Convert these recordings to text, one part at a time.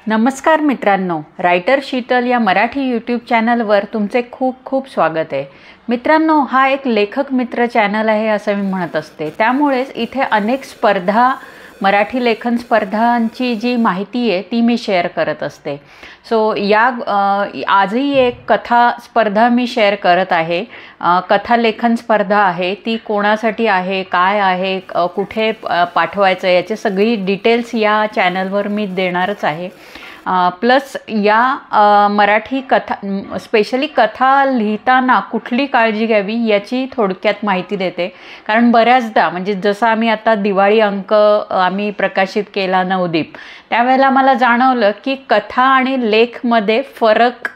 नमस्कार मित्रांनो, रायटर शीतल या मराठी यूट्यूब चॅनलवर तुमचे खूप खूप स्वागत आहे। मित्रांनो, हा एक लेखक मित्र चॅनल आहे असं मी म्हणत असते। त्यामुळेच इथे अनेक स्पर्धा, मराठी लेखन स्पर्धांची जी माहिती आहे ती मी शेअर करत असते। सो आजही एक कथा स्पर्धा मी शेअर करत आहे। कथा लेखन स्पर्धा आहे, ती कोणासाठी आहे, काय आहे, कुठे पाठवायचं याची सगळी डिटेल्स या चॅनलवर मी देणारच आहे। प्लस या मराठी कथा, स्पेशली कथा लिहिताना कुठली काळजी घ्यावी याची थोडक्यात माहिती देते। कारण बऱ्याचदा म्हणजे जसं आम्ही आता दिवाळी अंक आम्ही प्रकाशित केला नवदीप, त्यावेळेला मला जाणवलं की कथा आणि लेखमध्ये फरक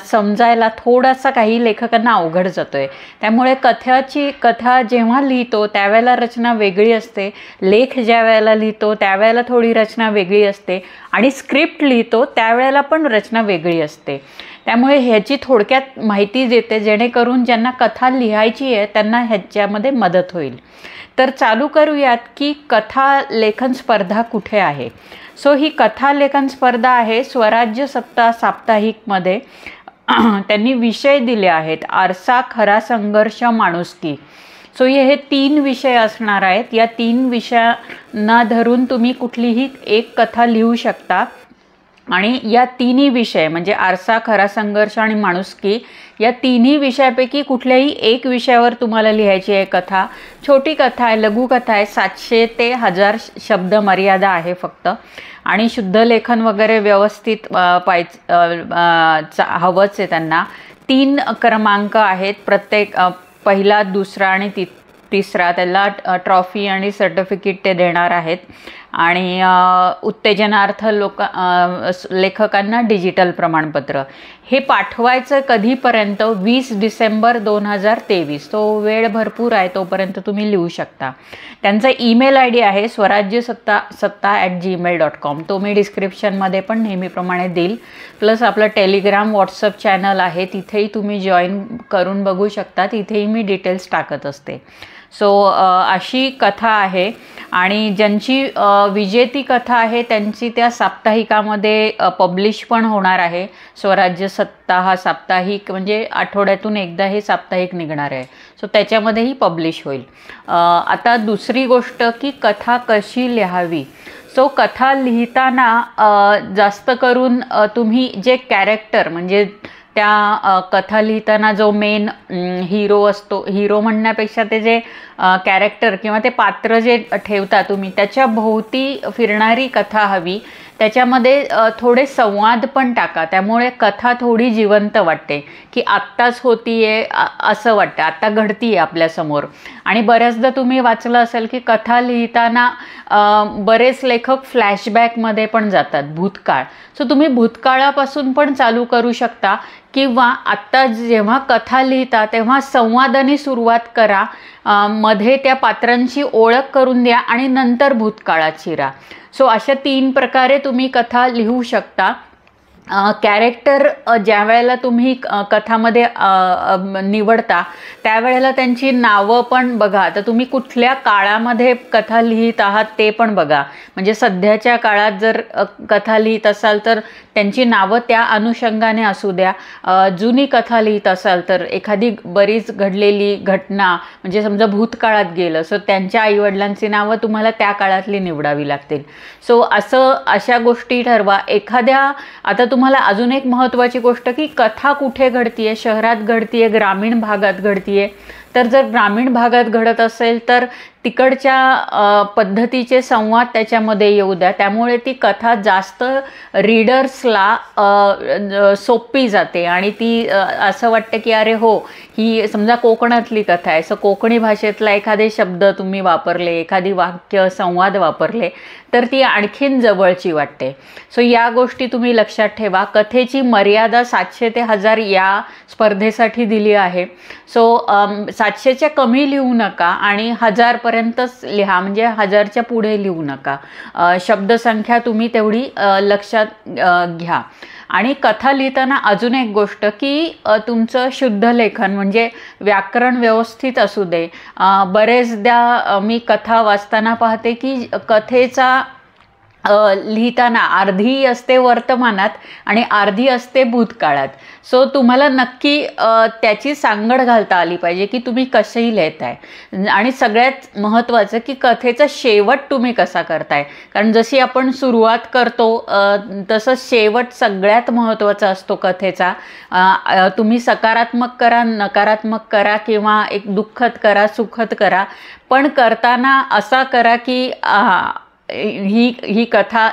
समजायला थोडासा काही लेखकांना अवघड जातोय। त्यामुळे कथा जेव्हा लिहितो त्यावेळेला रचना वेगळी असते, लेख ज्या वेळेला लिहितो त्यावेळेला थोडी रचना वेगळी असते आणि स्क्रिप्ट लिहितो त्यावेळेला पण रचना वेगळी असते। त्यामुळे ह्याची थोडक्यात माहिती देते जेणेकरून ज्यांना कथा लिहायची आहे त्यांना ह्याच्यामध्ये मदत होईल। तर चालू करूयात की कथा लेखन स्पर्धा कुठे आहे। सो ही कथा लेखन स्पर्धा आहे स्वराज्य सत्ता साप्ताहिकमध्ये। त्यांनी विषय दिले आहेत, आरसा, खरा संघर्ष, माणुसकी। सो हे 3 विषय असणार आहेत। या 3 विषयांना धरून तुम्ही कुठलीही एक कथा लिहू शकता आणि या तिन्ही विषय म्हणजे आरसा, खरा संघर्ष आणि माणुसकी या तिन्ही विषयापैकी कुठल्याही एक विषयावर तुम्हाला लिहायची आहे कथा। छोटी कथा आहे, लघुकथा आहे, 700 ते 1000 शब्द मर्यादा आहे फक्त। आणि शुद्ध लेखन वगैरे व्यवस्थित हवंच आहे त्यांना। 3 क्रमांक आहेत, प्रत्येक पहिला, दुसरा आणि तिसरा, त्याला ट्रॉफी आणि सर्टिफिकेट ते देणार आहेत। आणि उत्तेजनार्थ लेखकांना डिजिटल प्रमाणपत्र। हे पाठवायचं कधीपर्यंत? 20 डिसेंबर 2023। तो वेळ भरपूर आहे, तोपर्यंत तुम्ही लिहू शकता। त्यांचा ईमेल ID आहे स्वराज्यसत्ता@gmail.com। तो मी डिस्क्रिप्शनमध्ये पण नेहमीप्रमाणे देईल। प्लस आपलं टेलिग्राम, व्हॉट्सअप चॅनल आहे, तिथेही तुम्ही जॉईन करून बघू शकता, तिथेही मी डिटेल्स टाकत असते। सो अशी कथा आहे आणि ज्यांची विजेती कथा आहे त्यांची त्या साप्ताहिकामध्ये पब्लिश पण होणार आहे। स्वराज्य सत्ता हा साप्ताहिक म्हणजे आठवड्यातून एकदा हे साप्ताहिक निघणार आहे। सो त्याच्यामध्येही पब्लिश होईल। आता दुसरी गोष्ट की कथा कशी लिहावी। सो कथा लिहिताना जास्त करून तुम्ही जे कॅरेक्टर म्हणजे त्या कथा लिहिताना जो मेन हिरो असतो, हिरो म्हणण्यापेक्षा ते जे कॅरेक्टर किंवा ते पात्र जे ठेवता तुम्ही, त्याच्या भोवती फिरणारी कथा हवी। त्याच्यामध्ये थोडे संवाद पण टाका, त्यामुळे कथा थोडी जिवंत वाटते की आत्ताच होतीये असं वाटतं, आत्ता घडतीये आपल्यासमोर। आणि बऱ्याचदा तुम्ही वाचलं असेल की कथा लिहिताना बरेच लेखक फ्लॅशबॅकमध्ये पण जातात, भूतकाळ। सो तुम्ही भूतकाळापासून पण चालू करू शकता किंवा आत्ता जेव्हा कथा लिहिता तेव्हा संवादाने सुरुवात करा, मध्ये त्या पात्रांची ओळख करून द्या आणि नंतर भूतकाळात शिरा। सो अशा 3 प्रकारे तुम्ही कथा लिहू शकता। कॅरेक्टर ज्या वेळेला तुम्ही कथामध्ये निवडता त्यावेळेला त्यांची नावं पण बघा। तर तुम्ही कुठल्या काळामध्ये कथा लिहित आहात ते पण बघा। म्हणजे सध्याच्या काळात जर कथा लिहित असाल तर त्यांची नावं त्या अनुषंगाने असू द्या। जुनी कथा लिहित असाल तर एखादी बरीच घडलेली घटना म्हणजे समजा भूतकाळात गेलं, सो त्यांच्या आईवडिलांची नावं तुम्हाला त्या काळातली निवडावी लागतील। सो अशा गोष्टी ठरवा। आता तुम्हाला अजून एक महत्त्वाची गोष्ट की कथा कुठे घडतीये, शहरात घडतीये, ग्रामीण भागात घडतीये। तर जर ग्रामीण भागात घडत असेल तर तिकडच्या पद्धतीचे संवाद त्याच्यामध्ये येऊ द्या, त्यामुळे ती कथा जास्त रीडर्सला सोपी जाते आणि ती असं वाटतं की अरे हो, ही समजा कोकणातली कथा आहे, सो कोकणी भाषेतला एखादे शब्द तुम्ही वापरले, एखादी वाक्य संवाद वापरले तर ती आणखीन जवळची वाटते। सो या गोष्टी तुम्ही लक्षात ठेवा। कथेची मर्यादा 700 ते 1000 या स्पर्धेसाठी दिली आहे। सो 700च्या कमी लिहू नका आणि 1000 पर्यंतच लिहा, म्हणजे 1000च्या पुढे लिहू नका। शब्दसंख्या तुम्ही तेवढी लक्षात घ्या। आणि कथा लिहिताना अजून एक गोष्ट की तुमचं शुद्ध लेखन म्हणजे व्याकरण व्यवस्थित असू दे। बरेचदा मी कथा वाचताना पाहते की कथेचा लिहिताना अर्धी असते वर्तमानात आणि अर्धी असते भूतकाळात. सो तुम्हाला नक्की त्याची सांगड घालता आली पाहिजे की तुम्ही कसेही लिहिताय. आणि सगळ्यात महत्त्वाचं की कथेचा शेवट तुम्ही कसा करताय, कारण जशी आपण सुरुवात करतो तसं शेवट सगळ्यात महत्त्वाचा असतो कथेचा. तुम्ही सकारात्मक करा, नकारात्मक करा किंवा एक दुःखद करा, सुखद करा, पण करताना असा करा की ही कथा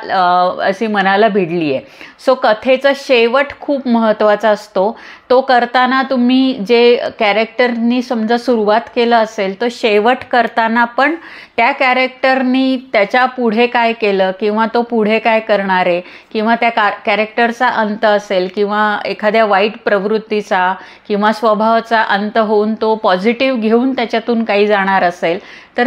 अशी मनाला भिडली आहे. सो कथेचा शेवट खूप महत्त्वाचा असतो. तो करताना तुम्ही जे कॅरेक्टरनी समजा सुरुवात केलं असेल तर शेवट करताना पण त्या कॅरेक्टरनी त्याच्या पुढे काय केलं किंवा तो पुढे काय करणार आहे किंवा त्या कॅरेक्टरचा अंत असेल किंवा एखाद्या वाईट प्रवृत्तीचा किंवा स्वभावाचा अंत होऊन तो पॉझिटिव्ह घेऊन त्याच्यातून काही जाणार असेल तर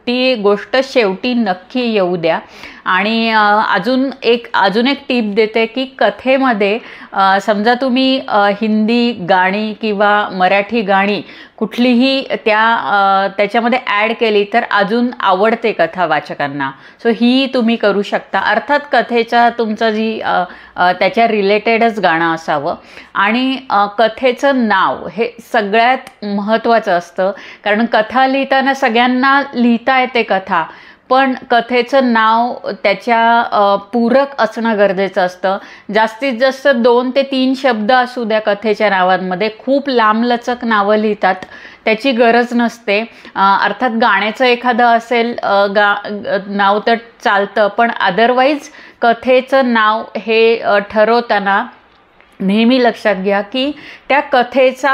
ती गोष्ट शेवटी नक्की येऊ द्या. आणि अजून एक टीप देते की कथेमध्ये समजा तुम्ही हिंदी गाणी किंवा मराठी गाणी कुठलीही त्याच्यामध्ये ॲड केली तर अजून आवडते कथा वाचकांना. सो ही तुम्ही करू शकता. अर्थात कथेच्या तुमचं त्याच्या रिलेटेडच गाणं असावं. आणि कथेचं नाव हे सगळ्यात महत्त्वाचं असतं, कारण कथा लिहिताना सगळ्यांना लिहिता येते कथा, पण कथेचं नाव त्याच्या पूरक असणं गरजेचं असतं. जास्तीत जास्त 2 ते 3 शब्द असू द्या कथेच्या नावांमध्ये. खूप लांबलचक नावं लिहितात, त्याची गरज नसते. अर्थात गाण्याचं एखादं असेल नाव तर चालतं, पण अदरवाईज कथेचं नाव हे ठरवताना नेहमी लक्षात घ्या की त्या कथेचा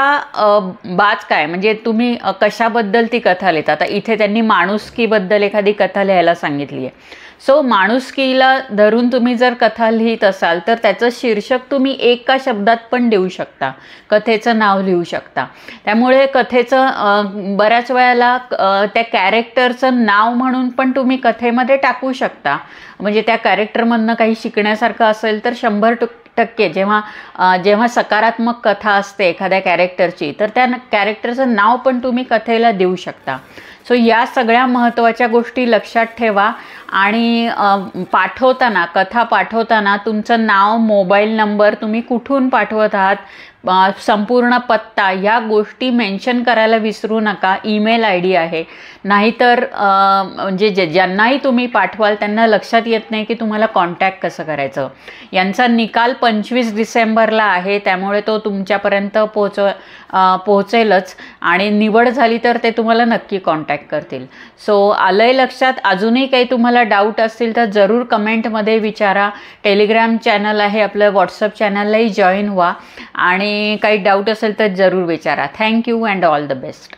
बाज काय, म्हणजे तुम्ही कशाबद्दल ती कथा लिहिता. आता इथे त्यांनी माणुसकीबद्दल एखादी कथा लिहायला सांगितली आहे. सो माणुसकीला धरून तुम्ही जर कथा लिहित असाल तर त्याचं शीर्षक तुम्ही एका शब्दात पण देऊ शकता, कथेचं नाव लिहू शकता. त्यामुळे कथेचं बऱ्याच वेळेला त्या कॅरेक्टरचं नाव म्हणून पण तुम्ही कथेमध्ये टाकू शकता. म्हणजे त्या कॅरेक्टरमधनं काही शिकण्यासारखं असेल तर 100% जेव्हा सकारात्मक कथा असते एखाद्या कॅरेक्टरची तर त्या कॅरेक्टरचं नाव पण तुम्ही कथेला देऊ शकता. सो या सगळ्या महत्त्वाच्या गोष्टी लक्षात ठेवा. आणि कथा पाठवताना तुमचं नाव, मोबाईल नंबर, तुम्ही कुठून पाठवत आहात, संपूर्ण पत्ता, या गोष्टी मेन्शन करायला विसरू नका. ईमेल ID आहे, नाहीतर म्हणजे ज्यांनाही तुम्ही पाठवाल त्यांना लक्षात येत नाही की तुम्हाला कॉन्टॅक्ट कसं करायचं. यांचा निकाल 25 डिसेंबरला आहे, त्यामुळे तो तुमच्यापर्यंत पोहोचेलच आणि निवड झाली तर ते तुम्हाला नक्की कॉन्टॅक्ट करतील. सो आलंय लक्षात. अजूनही काही तुम्हाला डाऊट असतील तर जरूर कमेंटमध्ये विचारा. टेलिग्राम चॅनल आहे आपलं, व्हॉट्सअप चॅनललाही जॉईन व्हा आणि काही डाऊट असेल तर जरूर विचारा. Thank you and all the best.